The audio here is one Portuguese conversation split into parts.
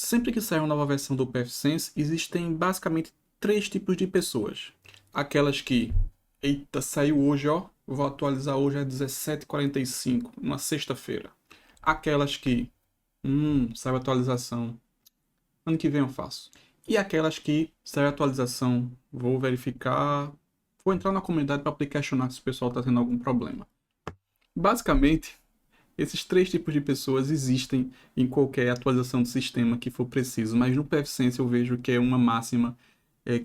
Sempre que sai uma nova versão do pfSense, existem basicamente três tipos de pessoas. Aquelas que, eita, saiu hoje, ó, vou atualizar hoje às 17h45, numa sexta-feira. Aquelas que, saiu a atualização, ano que vem eu faço. E aquelas que, saiu a atualização, vou verificar, vou entrar na comunidade para poder questionar se o pessoal está tendo algum problema. Basicamente, esses três tipos de pessoas existem em qualquer atualização do sistema que for preciso, mas no pfSense eu vejo que é uma máxima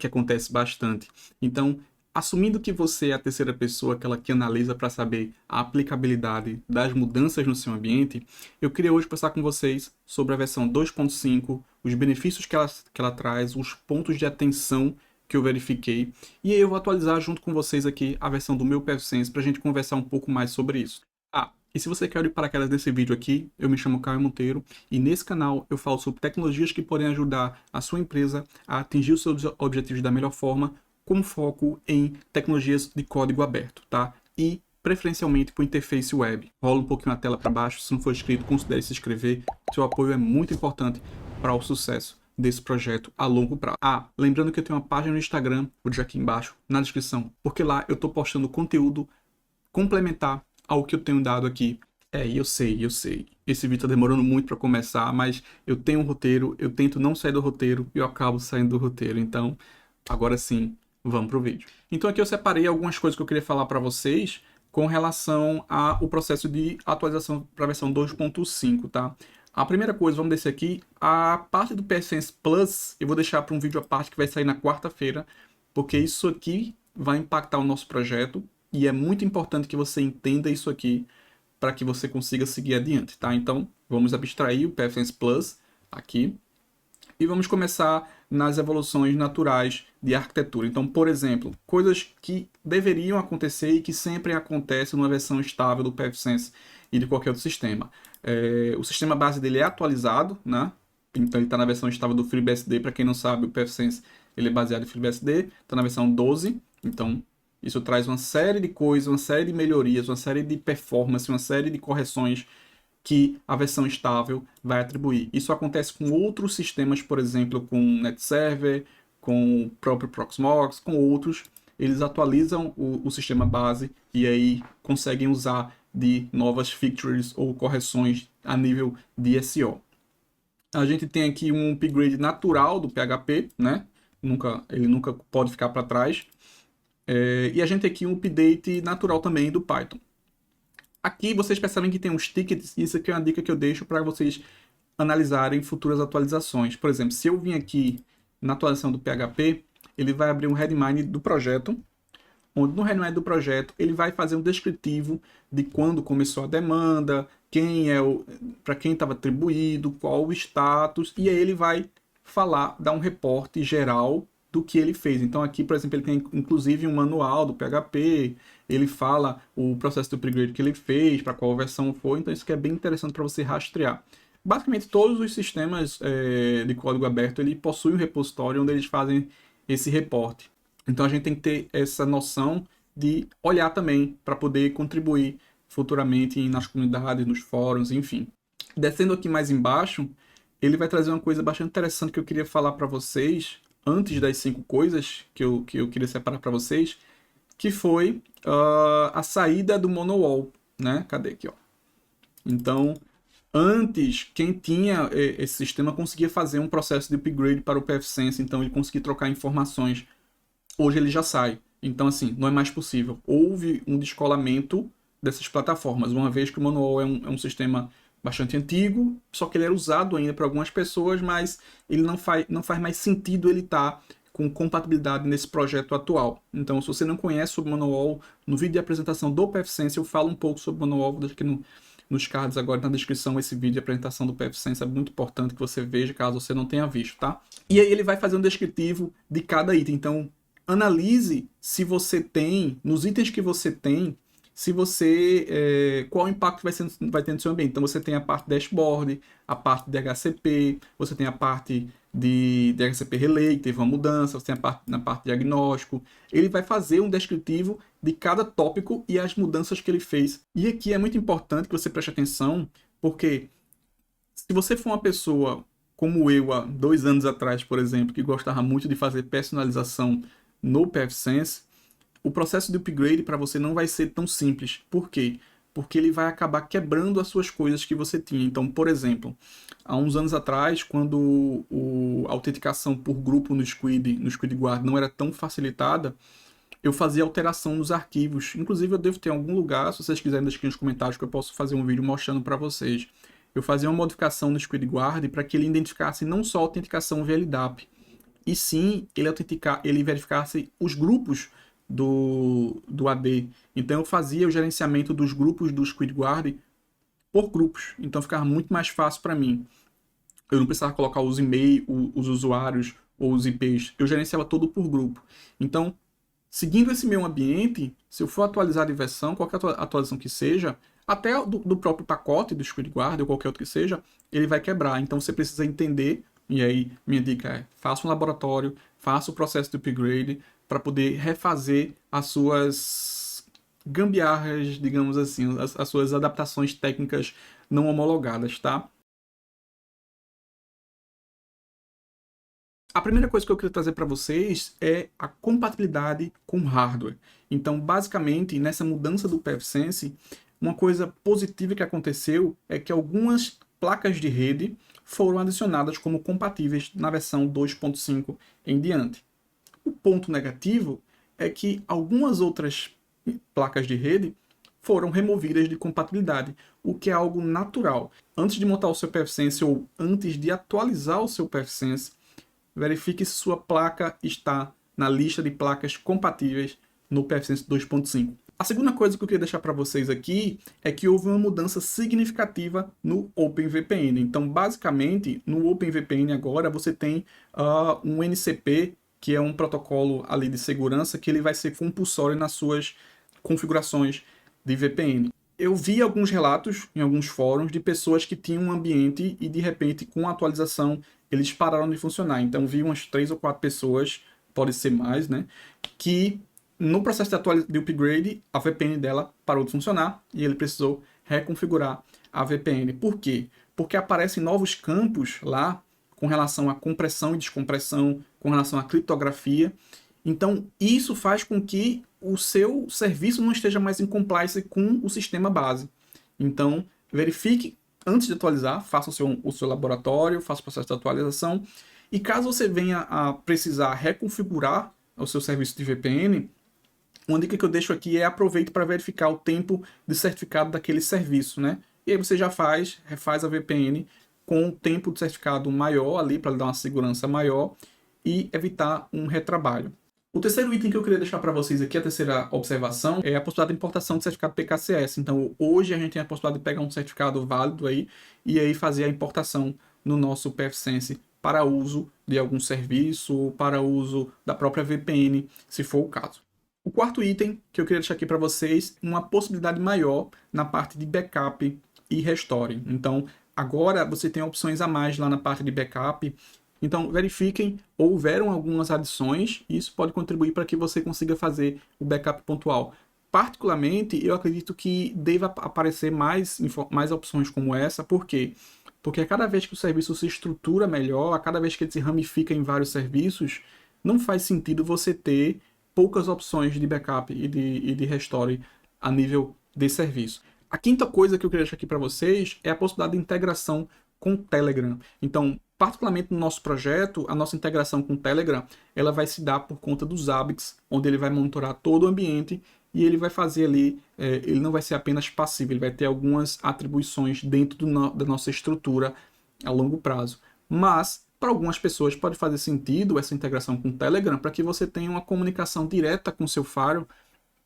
que acontece bastante. Então, assumindo que você é a terceira pessoa, aquela que analisa para saber a aplicabilidade das mudanças no seu ambiente, eu queria hoje conversar com vocês sobre a versão 2.5, os benefícios que ela traz, os pontos de atenção que eu verifiquei, e aí eu vou atualizar junto com vocês aqui a versão do meu pfSense para a gente conversar um pouco mais sobre isso. E se você quer ir para aquelas desse vídeo aqui, eu me chamo Caio Monteiro e nesse canal eu falo sobre tecnologias que podem ajudar a sua empresa a atingir os seus objetivos da melhor forma, com foco em tecnologias de código aberto, tá? E preferencialmente por interface web. Rola um pouquinho a tela para baixo, se não for inscrito, considere se inscrever. Seu apoio é muito importante para o sucesso desse projeto a longo prazo. Lembrando que eu tenho uma página no Instagram, vou deixar aqui embaixo na descrição, porque lá eu estou postando conteúdo complementar ao que eu tenho dado aqui. Eu sei. Esse vídeo tá demorando muito para começar, mas eu tenho um roteiro, eu tento não sair do roteiro e eu acabo saindo do roteiro. Então, agora sim, vamos pro vídeo. Então aqui eu separei algumas coisas que eu queria falar para vocês com relação ao processo de atualização para a versão 2.5, tá? A primeira coisa, vamos descer aqui, a parte do pfSense Plus, eu vou deixar para um vídeo à parte que vai sair na quarta-feira, porque isso aqui vai impactar o nosso projeto. E é muito importante que você entenda isso aqui para que você consiga seguir adiante, tá? Então, vamos abstrair o pfSense Plus aqui e vamos começar nas evoluções naturais de arquitetura. Então, por exemplo, coisas que deveriam acontecer e que sempre acontecem numa versão estável do pfSense e de qualquer outro sistema. O sistema base dele é atualizado, né? Então, ele está na versão estável do FreeBSD. Para quem não sabe, o pfSense ele é baseado em FreeBSD, está na versão 12, então isso traz uma série de coisas, uma série de melhorias, uma série de performance, uma série de correções que a versão estável vai atribuir. Isso acontece com outros sistemas, por exemplo, com NetServer, com o próprio Proxmox, com outros. Eles atualizam o sistema base e aí conseguem usar de novas features ou correções a nível de SEO. A gente tem aqui um upgrade natural do PHP, né? Ele nunca pode ficar para trás. E a gente tem aqui um update natural também do Python. Aqui vocês percebem que tem uns tickets, e isso aqui é uma dica que eu deixo para vocês analisarem futuras atualizações. Por exemplo, se eu vim aqui na atualização do PHP, ele vai abrir um headmine do projeto, onde no headmine do projeto ele vai fazer um descritivo de quando começou a demanda, para quem estava atribuído, qual o status, e aí ele vai dar um reporte geral do que ele fez. Então aqui, por exemplo, ele tem inclusive um manual do PHP, ele fala o processo de upgrade que ele fez, para qual versão foi, então isso aqui é bem interessante para você rastrear. Basicamente, todos os sistemas de código aberto, ele possui um repositório onde eles fazem esse reporte. Então a gente tem que ter essa noção de olhar também para poder contribuir futuramente nas comunidades, nos fóruns, enfim. Descendo aqui mais embaixo, ele vai trazer uma coisa bastante interessante que eu queria falar para vocês, antes das 5 coisas que eu queria separar para vocês, que foi a saída do monowall, né? Cadê aqui, ó? Então, antes, quem tinha esse sistema conseguia fazer um processo de upgrade para o pfSense, então ele conseguia trocar informações. Hoje ele já sai. Então, assim, não é mais possível. Houve um descolamento dessas plataformas, uma vez que o monowall é um sistema bastante antigo, só que ele era usado ainda por algumas pessoas, mas ele não faz mais sentido ele estar com compatibilidade nesse projeto atual. Então, se você não conhece sobre o Monowall, no vídeo de apresentação do pfSense eu falo um pouco sobre o Monowall, vou deixar aqui nos cards agora na descrição esse vídeo de apresentação do pfSense, é muito importante que você veja caso você não tenha visto, tá? E aí ele vai fazer um descritivo de cada item, então analise se você tem, nos itens que você tem, se você qual o impacto vai ter no seu ambiente. Então você tem a parte dashboard, a parte de HCP, você tem a parte de HCP Relay, que teve uma mudança, você tem a parte na parte de diagnóstico. Ele vai fazer um descritivo de cada tópico e as mudanças que ele fez. E aqui é muito importante que você preste atenção, porque se você for uma pessoa como eu há 2 anos atrás, por exemplo, que gostava muito de fazer personalização no pfSense, o processo de upgrade para você não vai ser tão simples. Por quê? Porque ele vai acabar quebrando as suas coisas que você tinha. Então, por exemplo, há uns anos atrás, quando a autenticação por grupo no SquidGuard não era tão facilitada, eu fazia alteração nos arquivos. Inclusive, eu devo ter em algum lugar, se vocês quiserem deixar aqui nos comentários, que eu posso fazer um vídeo mostrando para vocês. Eu fazia uma modificação no SquidGuard para que ele identificasse não só a autenticação via LDAP, e sim ele verificasse os grupos do AD. Então eu fazia o gerenciamento dos grupos do SquidGuard por grupos. Então ficava muito mais fácil para mim. Eu não precisava colocar os e-mails, os usuários ou os IPs. Eu gerenciava tudo por grupo. Então, seguindo esse meu ambiente, se eu for atualizar de versão, qualquer atualização que seja, até do próprio pacote do SquidGuard ou qualquer outro que seja, ele vai quebrar. Então você precisa entender, e aí minha dica é, faça um laboratório, faça o processo de upgrade para poder refazer as suas gambiarras, digamos assim, as suas adaptações técnicas não homologadas, tá? A primeira coisa que eu queria trazer para vocês é a compatibilidade com hardware. Então, basicamente, nessa mudança do pfSense, uma coisa positiva que aconteceu é que algumas placas de rede foram adicionadas como compatíveis na versão 2.5 em diante. O ponto negativo é que algumas outras placas de rede foram removidas de compatibilidade, o que é algo natural. Antes de montar o seu pfSense ou antes de atualizar o seu pfSense, verifique se sua placa está na lista de placas compatíveis no pfSense 2.5. A segunda coisa que eu queria deixar para vocês aqui é que houve uma mudança significativa no OpenVPN. Então, basicamente, no OpenVPN agora você tem um NCP, que é um protocolo ali de segurança, que ele vai ser compulsório nas suas configurações de VPN. Eu vi alguns relatos em alguns fóruns de pessoas que tinham um ambiente e de repente com a atualização eles pararam de funcionar. Então vi umas 3 ou 4 pessoas, pode ser mais, né, que no processo de upgrade a VPN dela parou de funcionar e ele precisou reconfigurar a VPN. Por quê? Porque aparecem novos campos lá com relação à compressão e descompressão, com relação à criptografia. Então, isso faz com que o seu serviço não esteja mais em compliance com o sistema base. Então, verifique antes de atualizar, faça o seu laboratório, faça o processo de atualização. E caso você venha a precisar reconfigurar o seu serviço de VPN, uma dica que eu deixo aqui é aproveite para verificar o tempo de certificado daquele serviço, né? E aí você já refaz a VPN com um tempo de certificado maior ali, para dar uma segurança maior e evitar um retrabalho. O terceiro item que eu queria deixar para vocês aqui, a terceira observação, é a possibilidade de importação de certificado PKCS. Então, hoje a gente tem a possibilidade de pegar um certificado válido aí e aí fazer a importação no nosso pfSense para uso de algum serviço ou para uso da própria VPN, se for o caso. O quarto item que eu queria deixar aqui para vocês, uma possibilidade maior na parte de backup e restore. Então, agora você tem opções a mais lá na parte de backup. Então, verifiquem, houveram algumas adições e isso pode contribuir para que você consiga fazer o backup pontual. Particularmente, eu acredito que deva aparecer mais opções como essa. Por quê? Porque a cada vez que o serviço se estrutura melhor, a cada vez que ele se ramifica em vários serviços, não faz sentido você ter poucas opções de backup e de restore a nível de serviço. A quinta coisa que eu queria deixar aqui para vocês é a possibilidade de integração com o Telegram. Então, particularmente no nosso projeto, a nossa integração com o Telegram, ela vai se dar por conta dos Zabbix, onde ele vai monitorar todo o ambiente e ele vai fazer ali, ele não vai ser apenas passivo, ele vai ter algumas atribuições dentro da nossa estrutura a longo prazo. Mas, para algumas pessoas pode fazer sentido essa integração com o Telegram para que você tenha uma comunicação direta com o seu Firewall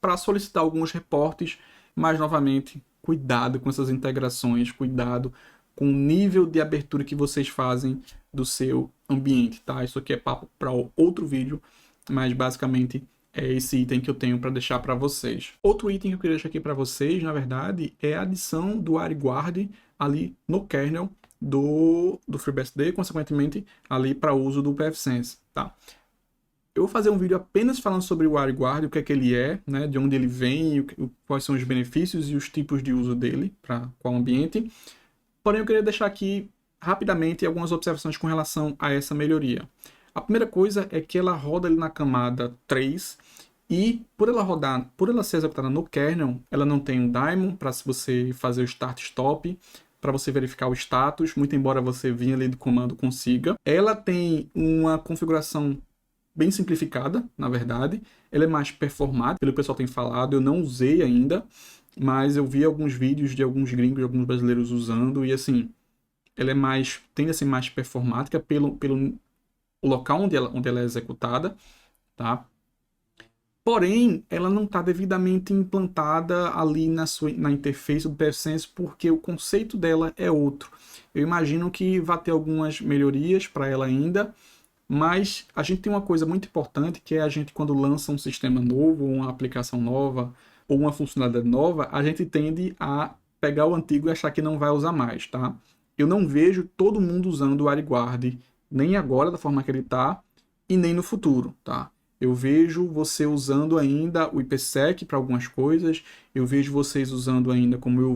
para solicitar alguns reportes, mas novamente, cuidado com essas integrações, cuidado com o nível de abertura que vocês fazem do seu ambiente, tá? Isso aqui é papo para outro vídeo, mas basicamente é esse item que eu tenho para deixar para vocês. Outro item que eu queria deixar aqui para vocês, na verdade, é a adição do WireGuard ali no kernel do FreeBSD, consequentemente ali para uso do pfSense, tá? Eu vou fazer um vídeo apenas falando sobre o WireGuard, o que é que ele é, né, de onde ele vem, quais são os benefícios e os tipos de uso dele para qual ambiente. Porém, eu queria deixar aqui rapidamente algumas observações com relação a essa melhoria. A primeira coisa é que ela roda ali na camada 3 e por ela ser executada no kernel, ela não tem um daemon para se você fazer o start stop, para você verificar o status, muito embora você vinha ali do comando consiga. Ela tem uma configuração bem simplificada, na verdade. Ela é mais performática, pelo que o pessoal tem falado, eu não usei ainda, mas eu vi alguns vídeos de alguns gringos, de alguns brasileiros usando, e assim, ela é mais, tende a ser mais performática pelo o local onde ela é executada, tá? Porém, ela não está devidamente implantada ali na interface do PFSense porque o conceito dela é outro. Eu imagino que vai ter algumas melhorias para ela ainda, mas a gente tem uma coisa muito importante que é a gente quando lança um sistema novo, uma aplicação nova ou uma funcionalidade nova, a gente tende a pegar o antigo e achar que não vai usar mais, tá? Eu não vejo todo mundo usando o AliGuard, nem agora da forma que ele está e nem no futuro, tá? Eu vejo você usando ainda o IPsec para algumas coisas, eu vejo vocês usando ainda, como eu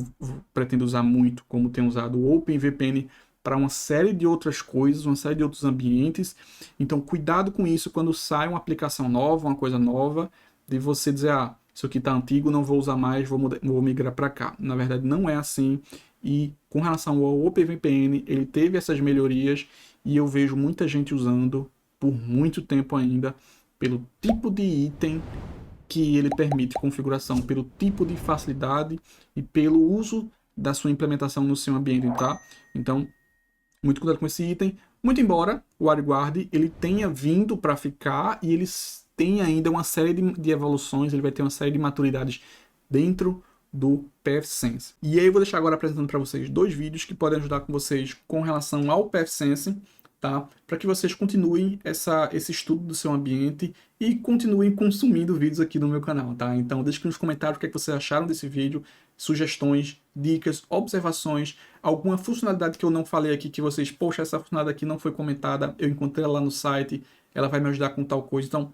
pretendo usar muito, como tenho usado o OpenVPN para uma série de outras coisas, uma série de outros ambientes. Então, cuidado com isso quando sai uma aplicação nova, uma coisa nova, de você dizer, ah, isso aqui está antigo, não vou usar mais, vou migrar para cá. Na verdade, não é assim. E com relação ao OpenVPN, ele teve essas melhorias e eu vejo muita gente usando por muito tempo ainda, pelo tipo de item que ele permite configuração, pelo tipo de facilidade e pelo uso da sua implementação no seu ambiente, tá? Então, muito cuidado com esse item. Muito embora o AliGuard ele tenha vindo para ficar e ele tem ainda uma série de evoluções, ele vai ter uma série de maturidades dentro do PFSense. E aí eu vou deixar agora apresentando para vocês dois vídeos que podem ajudar com vocês com relação ao PFSense, tá? Para que vocês continuem esse estudo do seu ambiente e continuem consumindo vídeos aqui no meu canal, tá? Então deixe aqui nos comentários o que é que vocês acharam desse vídeo, sugestões, dicas, observações, alguma funcionalidade que eu não falei aqui que vocês, poxa, essa funcionalidade aqui não foi comentada, eu encontrei ela lá no site, ela vai me ajudar com tal coisa, então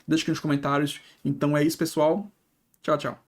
deixe aqui nos comentários. Então é isso, pessoal. Tchau, tchau.